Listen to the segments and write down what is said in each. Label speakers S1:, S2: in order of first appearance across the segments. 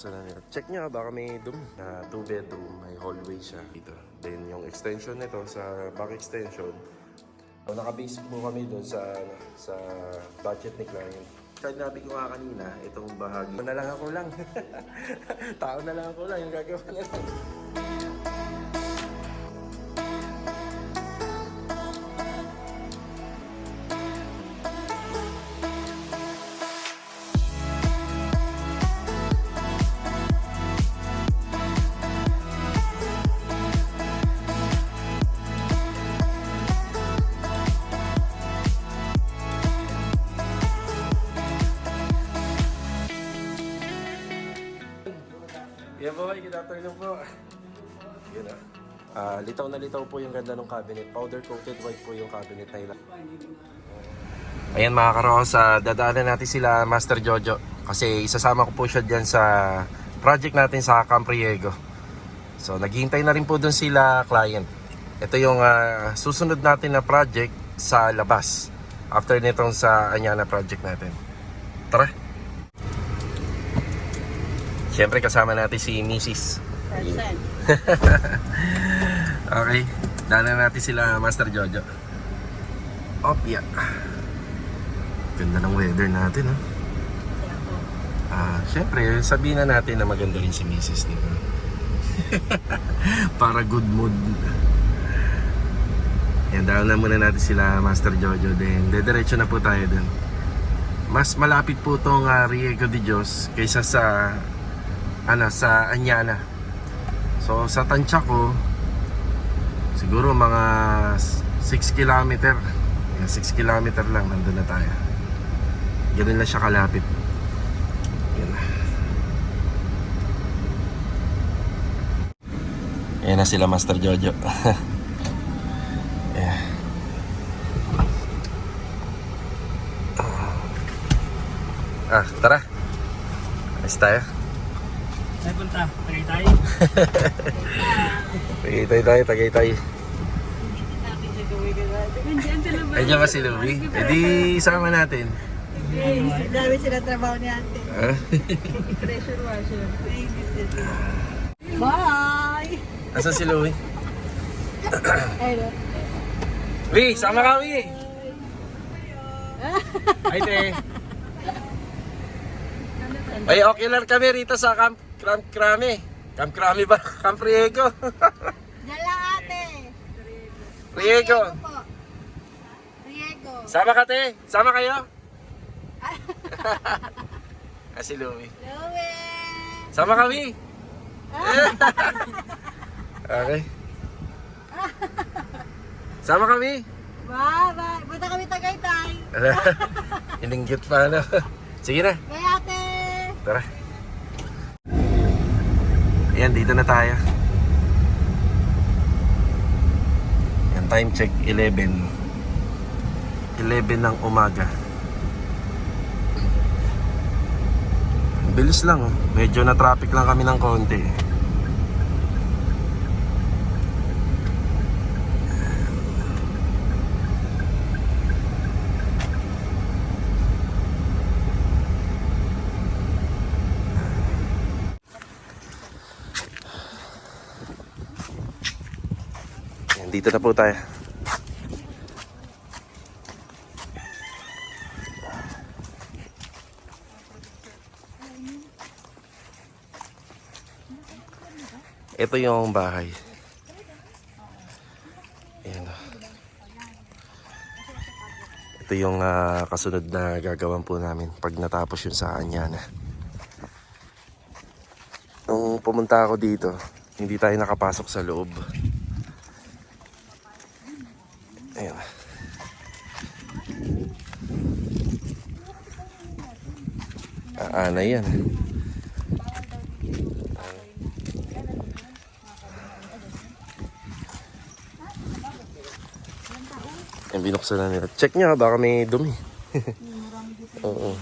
S1: binuksan na nila. Check nyo, baka may dumi. Na 2 bedroom, may hallway siya dito. Then yung extension nito sa back extension. So, naka-base po kami doon sa budget ni client. Kahit nabi ko nga kanina, itong bahagi. Tao na lang ako lang. Tao na lang ako lang yung gagawa niya. Yeah boy, good afternoon po. Yun na. Litaw na litaw po yung ganda ng cabinet. Powder coated white po yung cabinet na ilan. Ayan mga karos, dadaanan natin sila Master Jojo. Kasi isasama ko po siya dyan sa project natin sa Camp Riego. So naghihintay na rin po dun sila client. Ito yung susunod natin na project sa labas. After nitong sa Anyana project natin. Tara! Siyempre kasama natin si Mrs. Okay, daanan natin sila Master Jojo. Opya. Ganda ng weather natin, no? Siyempre, sabihin na natin na maganda rin si Mrs. Diba? Para good mood. Yan, daanan muna natin sila Master Jojo. Then, dediretso na po tayo dun. Mas malapit po tong Riego de Dios kaysa sa sa Anyana. So sa tansya ko siguro mga 6 kilometer. 6 kilometer lang nandun na tayo. Ganun lang siya kalapit. Yan. Ayan na sila Master Jojo. Yeah. Tara. Alis tayo.
S2: Saan punta? Tagaytay?
S1: Tagaytay. Ay, dyan ba si Louie? E di, sama natin.
S3: Dami sila trabaho ni ate. Pressure washer. Bye!
S1: Asan si Louie?
S3: Ayun.
S1: Louie, sama kami! Ay, te. Ay, ocular kami rito sa Camp Crame. Camp Crame ba? Camp Riego.
S3: Diyan lang ate.
S1: Riego.
S3: Po. Riego.
S1: Sama ka, te. Sama kayo. Si Louie.
S3: Louie!
S1: Sama kami. Okay. Sama kami.
S3: Bye-bye. Punta kami Tagaytay.
S1: Ininggit pa, ano. Sige na.
S3: Bye ate.
S1: Tara. Ayan, dito na tayo. Ayan, time check 11 ng umaga. Bilis lang, oh. Medyo na traffic lang kami ng konti. Dito na po tayo. Ito yung bahay. Ayan. Ito yung kasunod na gagawin po namin pag natapos yung sa Anyana. Nung pumunta ako dito, hindi tayo nakapasok sa loob. Ayan. Na yan. Yung binuksan na nila. Check nyo, baka may dumi. Oo.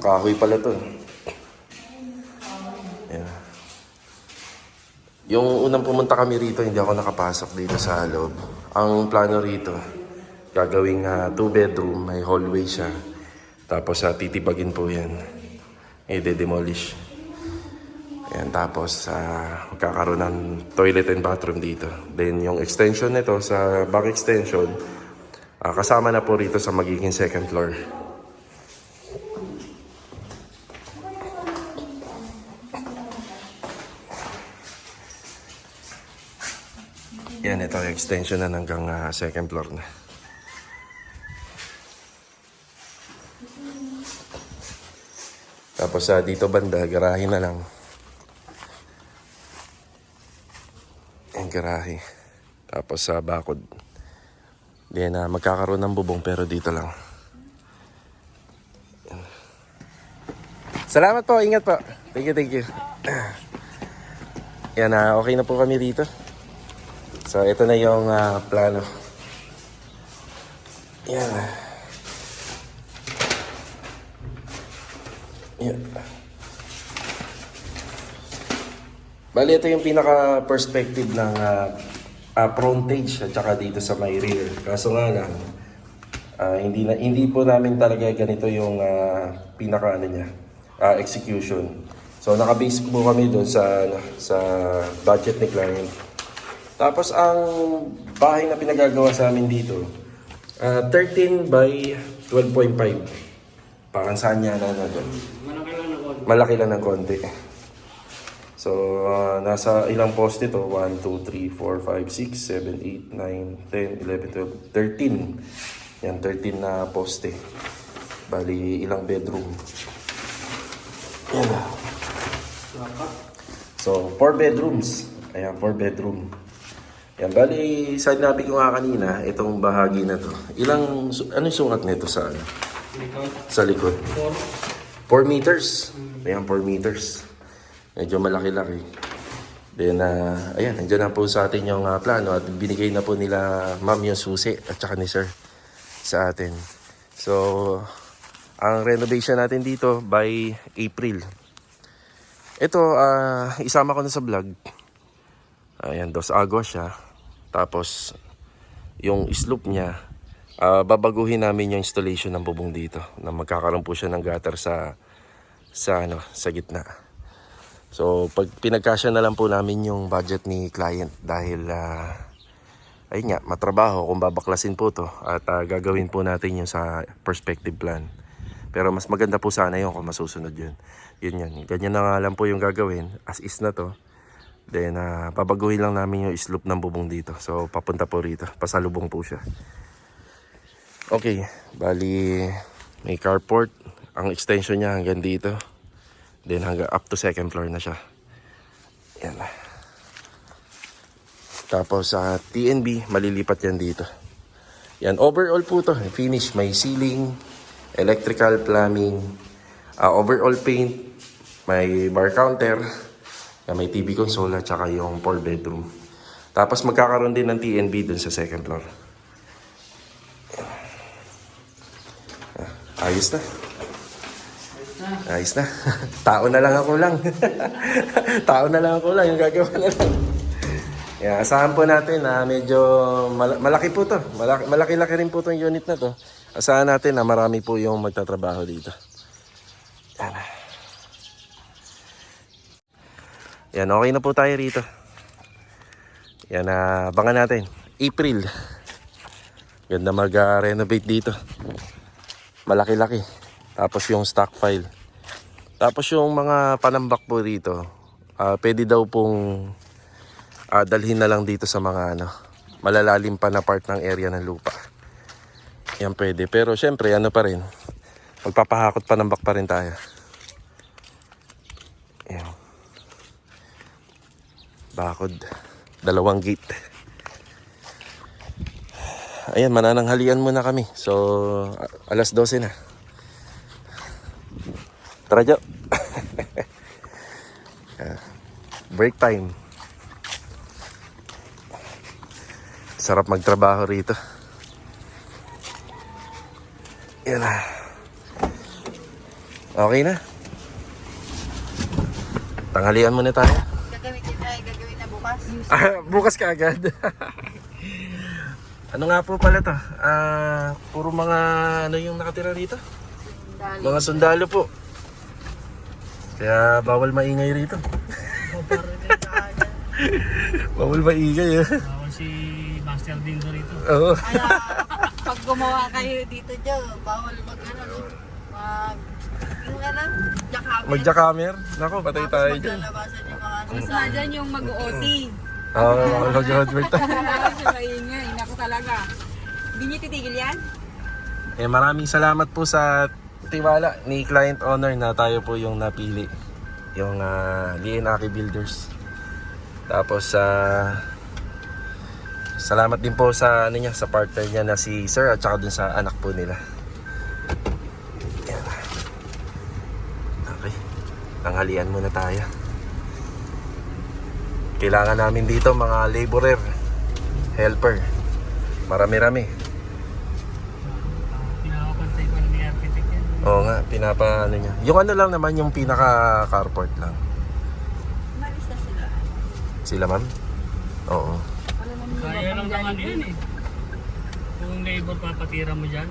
S1: Kahoy pala to. Ayan. Yung unang pumunta kami rito, hindi ako nakapasok dito sa loob. Ang plano rito, gagawing 2-bedroom, may hallway siya. Tapos titibagin po yan. I-demolish. Ayan, tapos magkakaroon ng toilet and bathroom dito. Then yung extension nito sa back extension, kasama na po rito sa magiging second floor. Yan, ito yung extension na hanggang second floor na. Tapos dito banda, garahe na lang. Yung garahe. Tapos sa bakod. Then magkakaroon ng bubong pero dito lang. Yan. Salamat po, ingat po. Thank you, thank you. Yan, okay na po kami dito. So, ito na yung plano. Yan. Yan. Bali, ito yung pinaka-perspective ng frontage at saka dito sa may rear. Kaso nga lang, hindi po namin talaga ganito yung pinaka-ano niya, execution. So, nakabase po kami doon sa budget ni client. Tapos ang bahay na pinagagawa sa amin dito, 13 by 12.5. Pakansahan niya na doon. Malaki lang ng konti. So, nasa ilang poste ito? 1, 2, 3, 4, 5, 6, 7, 8, 9, 10, 11, 12, 13. Yan, 13 na poste. Bali, ilang bedroom. Yan. So, 4 bedrooms. Ayan, 4 bedroom. Yan, bali, sinabi ko nga kanina, itong bahagi na to. Ano yung sukat nito sa ano? Sa likod? 4 meters. Ayan, 4 meters. Medyo malaki-laki. Then, ayan, nandiyan na po sa atin yung plano at binigay na po nila ma'am yung susi at saka ni sir sa atin. So, ang renovation natin dito by April. Ito, isama ko na sa vlog. Ayan, 2 Agos siya. Tapos, yung slope niya, babaguhin namin yung installation ng bubong dito. Na magkakaroon po siya ng gutter sa gitna. So, pag pinagkasya na lang po namin yung budget ni client dahil, ayun nga, matrabaho kung babaklasin po to at gagawin po natin yung sa perspective plan. Pero mas maganda po sana yun kung masusunod yun. Yun. Ganyan na nga lang po yung gagawin. As is na to. Then, pabaguhin lang namin yung slope ng bubong dito. So, papunta po rito. Pasalubong po siya. Okay. Bali, may carport. Ang extension niya hanggang dito. Then, hanggang up to second floor na siya. Yan. Tapos, sa TNB, malilipat yan dito. Yan. Overall po to. Finish. May ceiling, electrical, plumbing, overall paint, may bar counter, may TV console at saka yung 4 bedroom. Tapos magkakaroon din ng TNB dun sa second floor. Ayos na. Ayos na. Tao na lang ako lang. Tao na lang ako lang. Yung gagawa na lang. Yeah, asahan po natin na medyo malaki po to. Malaki-laki rin po itong unit na to. Asahan natin na marami po yung magtatrabaho dito. Yan. Yan, okay na po tayo rito. Yan, abangan natin. April. Ganda mag-renovate dito. Malaki-laki. Tapos yung stock file. Tapos yung mga panambak po dito, pwede daw pong dalhin na lang dito sa mga malalalim pa na part ng area ng lupa. Yan pwede. Pero syempre, pa rin. Magpapahakot panambak pa rin tayo. Yan. Bakod. 2 gate. Ayan, manananghalian muna kami. So, 12:00 na. Tara, Jo. Break time. Sarap magtrabaho rito. Yan na. Okay na. Tanghalian muna tayo.
S3: Gagawin na bukas. bukas.
S1: Bukas ka agad. Ano nga po pala to? Puro mga ano yung nakatira rito? Mga sundalo po. Kaya bawal maingay rito. Bawal maingay
S2: Bawal si Master Dindo rito.
S1: Oo.
S3: Kaya pag gumawa kayo dito dyan, bawal mag ano, no? Yung ano, jackhammer.
S1: Magja-camera? Nako, patay tayo dyan.
S3: Maglalabasan yung mga
S4: Mas na dyan yung mag-OT.
S1: Oo, mag-hotbird tayo.
S4: Talaga siya maingay. Naku talaga. Hindi niyo titigil yan?
S1: Maraming salamat po sa tiwala ni client owner na tayo po yung napili. Yung Lienaki Builders. Tapos salamat din po sa ano niya, sa partner niya na si Sir at saka dun sa anak po nila. Yan. Okay. Tanghalian muna tayo. Kailangan namin dito mga laborer, helper. Marami-rami.
S2: Pinakapantay pa ni architect yan.
S1: Oo nga, ano niya. Yung ano lang naman, yung pinaka carport lang.
S3: Malis na sila.
S1: Sila ma'am? Oo.
S2: Kaya lang naman yun eh. Kung labor papatira mo dyan,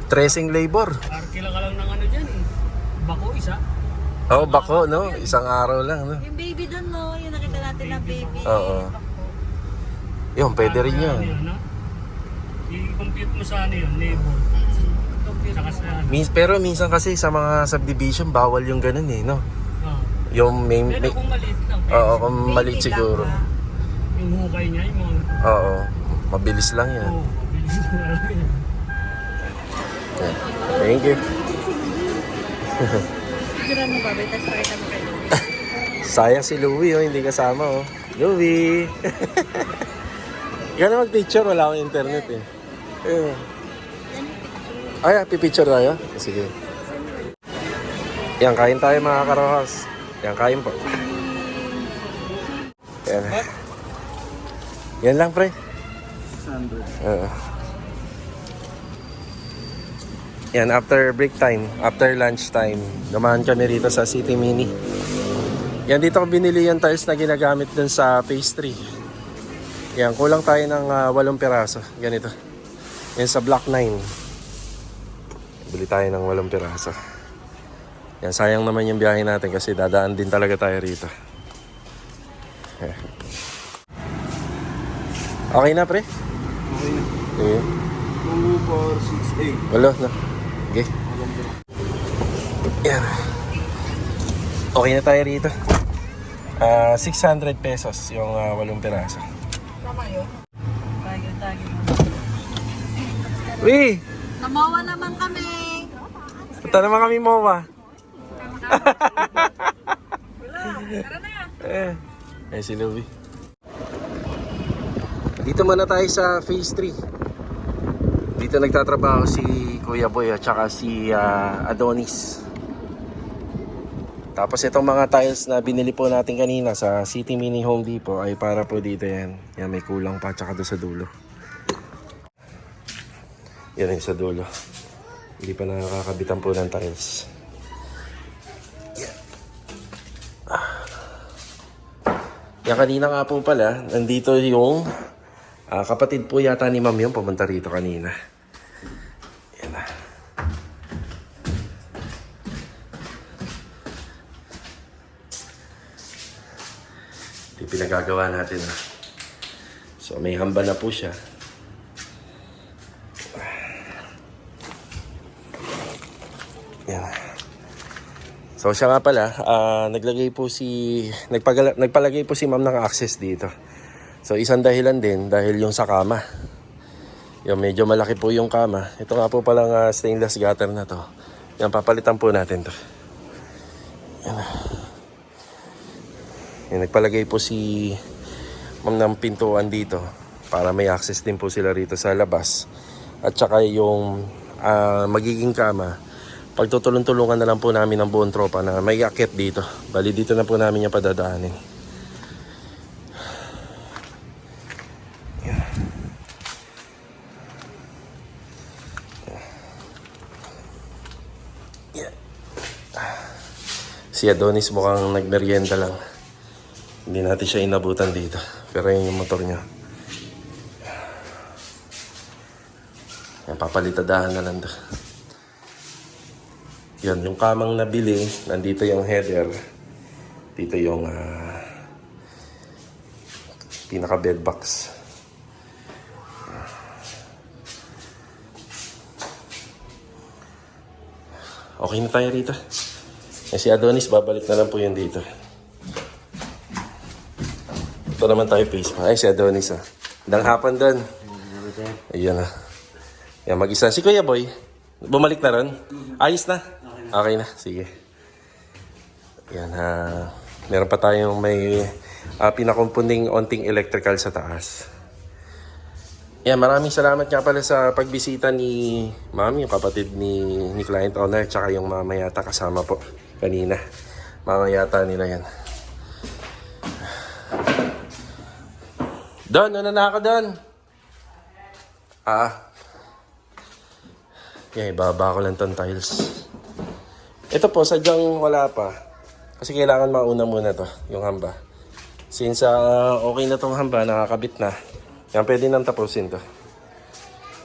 S1: Tracing labor.
S2: arkila ka lang ng ano dyan eh. Bako isa.
S1: Oo, bako, no? Isang araw lang, no?
S3: Yung baby doon, no? Yung nakita natin na baby.
S1: Oo. Yun, pwede rin yun.
S2: Ano? I-compute mo sa ano yun, labor. Saka sa ano.
S1: Pero minsan kasi sa mga subdivision, bawal yung ganun eh, no?
S2: Oh.
S1: Yung
S2: Pero kung maliit lang.
S1: Oo, kung maliit
S3: Baby
S1: siguro.
S3: lang,
S2: Yung hukay niya, yung mga...
S1: Oo, mabilis lang yan.
S2: Oo, mabilis na lang yan.
S1: Yeah. Thank you.
S3: Siguro mo ba? Tapos pakita mo kayo.
S1: Sayang si Louie, oh, hindi kasama, oh. Louie! Gano'n mag-picture, wala akong internet eh. Ayun. Ay, pipicture tayo? Sige. Yan, kain tayo mga karohas. Yan, kain po. Yan. Yan lang, pre. Oo. Yan, after break time, after lunch time, dumaan kami rito sa City Mini. Yan, dito ko binili yung tiles na ginagamit dun sa phase 3. Yan, kulang tayo ng 8 piraso. Ganito. Yan sa block 9. Bili tayo ng 8 piraso. Yan, sayang naman yung biyahe natin kasi dadaan din talaga tayo rito. Yan. Okay na, pre?
S5: Okay na.
S1: Okay.
S5: 2, 4, 6, 8.
S1: Wala na. Okay. Yan. Okay na tayo rito. 600 pesos yung 8 piraso.
S3: Tama yun. Tayo.
S1: Uy!
S3: Namawa naman kami.
S1: Punta naman kami MOA.
S4: Tara na.
S1: Eh si Louie. Dito muna tayo sa phase 3. Dito nagtatrabaho si Kuya Boy at saka si Adonis. Tapos itong mga tiles na binili po natin kanina sa City Mini Home Depot ay para po dito yan. Yan, may kulang pa tsaka doon sa dulo. Yan yung sa dulo. Hindi pa nakakabitan po ng tiles. Yan, kanina nga po pala, nandito yung kapatid po yata ni Ma'am yung pumunta rito kanina. Yan na. Ito yung pinagagawa natin. So may hamba na po siya. Yan. So siya nga pala, nagpalagay po si Ma'am ng access dito. So isang dahilan din dahil yung sa kama. Yung medyo malaki po yung kama. Ito nga po palang stainless gutter na to. Yan, papalitan po natin to. Yan. Yan, nagpalagay po si Ma'am ng pintuan dito para may access din po sila rito sa labas. At saka yung magiging kama, pagtutulong-tulungan na lang po namin ng buong tropa na may akit dito. Bali dito na po namin yung padadaanin. Yan. Yan. Si Adonis mukhang nagmerienda lang. Hindi natin siya inabutan dito. Pero yun yung motor niya. Yan, papalitadahan na lang to. Yan, yung kamang nabili, nandito yung header. Dito yung pinaka bed box. Okay na tayo rito. Si Adonis, babalik na lang po yun dito. Ito naman tayo face pa. Ay, si Adonis ah. Dang hapon doon. Ayan ah. Yan, mag-isa. Si Kuya Boy, bumalik na ron? Ayos na? Okay na. Sige. Yan meron pa tayong may pinakumpunding onting electrical sa taas. Yan, maraming salamat nga pala sa pagbisita ni Mami, yung kapatid ni client owner, tsaka yung mama yata kasama po kanina. Mama yata nila yan. Don, ano na ako Don? Yan, ibaba ko lang tong tiles. Ito po, sadyang wala pa. Kasi kailangan mauna muna to, yung hamba. Since okay na tong hamba, nakakabit na. Yan, pwede nang tapusin to.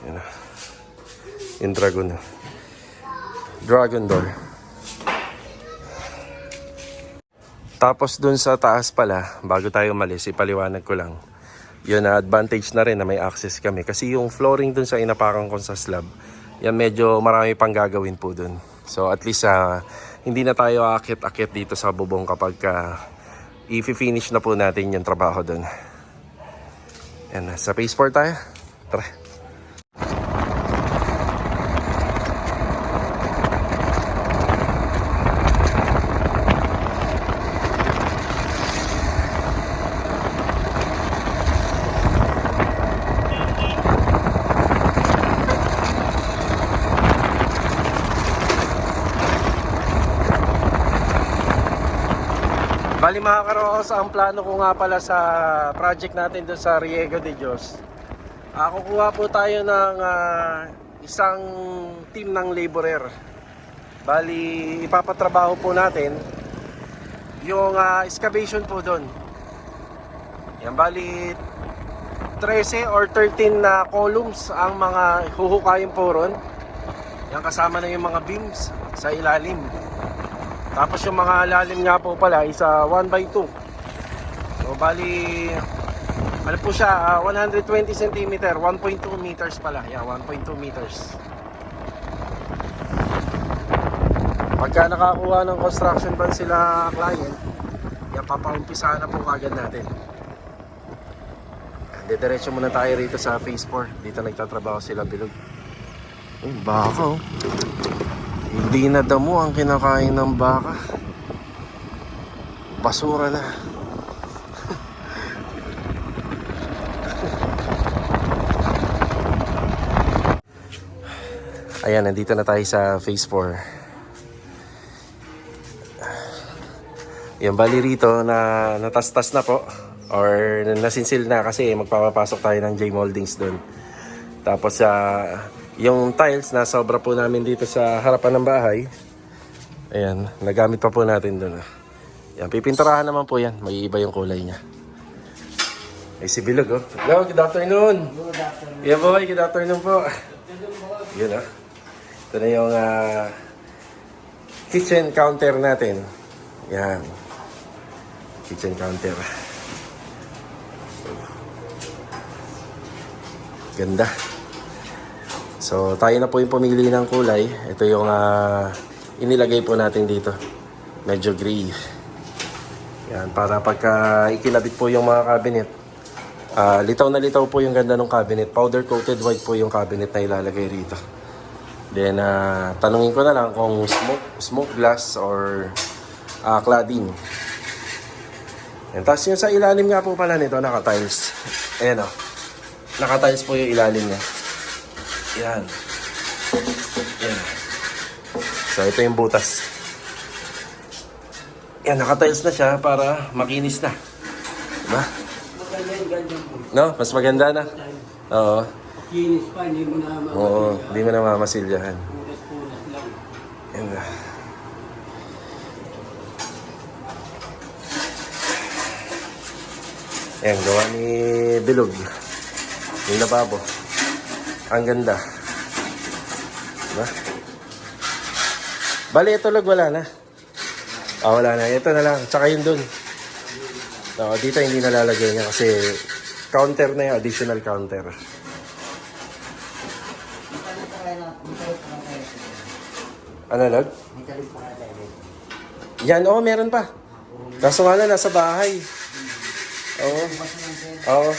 S1: Yan na. Yung dragon na. Dragon door. Tapos dun sa taas pala, bago tayo umalis, ipaliwanag ko lang. Yun na advantage na rin na may access kami. Kasi yung flooring dun sa inapakan ko sa slab, yan medyo marami pang gagawin po dun. So at least hindi na tayo akit-akit dito sa bubong kapag i-finish na po natin yung trabaho dun. Yan, sa phase 4 tayo. Tara. Bali mga karoos, ang plano ko nga pala sa project natin doon sa Riego de Dios. Kukuha po tayo ng isang team ng laborer. Bali, ipapatrabaho po natin yung excavation po doon. Yan, bali 13 or 13 na columns ang mga huhukayin po ron. Yan, kasama na yung mga beams sa ilalim. Tapos yung mga lalim nga po pala is 1x2. So bali, ano po siya, 120 cm, 1.2 meters pala. Yeah, 1.2 meters. Pagka nakakuha ng construction ban sila client, yan, papaumpisa na po kagad natin. Diretso muna tayo rito sa phase 4. Dito nagtatrabaho sila bilog. Baka oh. Hindi na damo ang kinakain ng baka. Basura na. Ayan, nandito na tayo sa phase 4. Yan, bali rito na natastas na po. Or nasinsil na kasi magpapapasok tayo ng J-moldings doon. Tapos yung tiles na sobra po namin dito sa harapan ng bahay. Ayan, nagamit pa po natin doon. Yan, pipinturahan naman po yan. May iba yung kulay niya. Ay, si Bilog oh. Hello, good afternoon. Good afternoon. Yeah boy, good afternoon po. Yun oh. Ito na yung kitchen counter natin. Yan. Kitchen counter. Ganda. So tayo na po yung pumili ng kulay. Ito yung inilagay po natin dito. Medyo gray. Yan, para pagka ikinabit po yung mga cabinet, litaw na litaw po yung ganda ng cabinet. Powder coated white po yung cabinet na ilalagay rito. Then tanungin ko na lang kung smoke glass or cladding. Yan, tapos yung sa ilalim nga po pala nito, naka-tiles. Ayan o. Naka-tiles po yung ilalim niya. Yan. Yan. So, ito yung butas. Yan, naka-tiles na siya para makinis na. Diba? No? Mas maganda na. Oo.
S2: Kinis pa, hindi mo na mamasilyahan.
S1: Oo, hindi mo na mamasilyahan.
S2: Punas lang.
S1: Yan na. Ayan, gawa ni Bilog. Yung lababo. Ang ganda. Diba? Bali, ito lag wala na. Wala na. Ito na lang. Tsaka yun dun. Dito hindi nalalagay niya kasi counter na yung additional counter. Ano lag? Yan, meron pa. Kaso nga na, nasa bahay. Oo. Oo.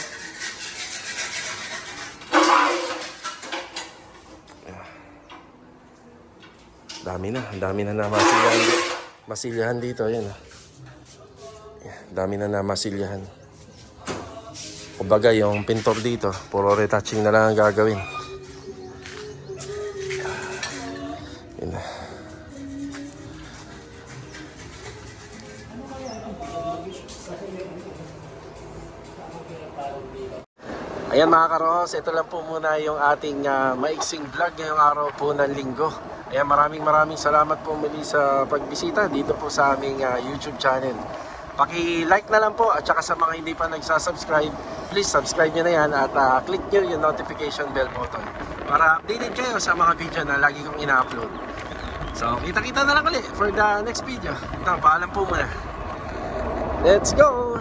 S1: Ang dami na masilyahan dito, yan. Dami na masilyahan. Kumbaga, yung pintor dito, puro retouching na lang ang gagawin. Yan na. Ayan mga karos, ito lang po muna yung ating maiksing vlog ngayong araw po ng linggo. Ayan, maraming salamat po muli sa pagbisita dito po sa aming YouTube channel. Paki-like na lang po at saka sa mga hindi pa nagsasubscribe, please subscribe nyo na yan at click nyo yung notification bell button para updated kayo sa mga video na lagi kong ina-upload. So, kita-kita na lang ulit for the next video. Ito, paalam po muna. Let's go!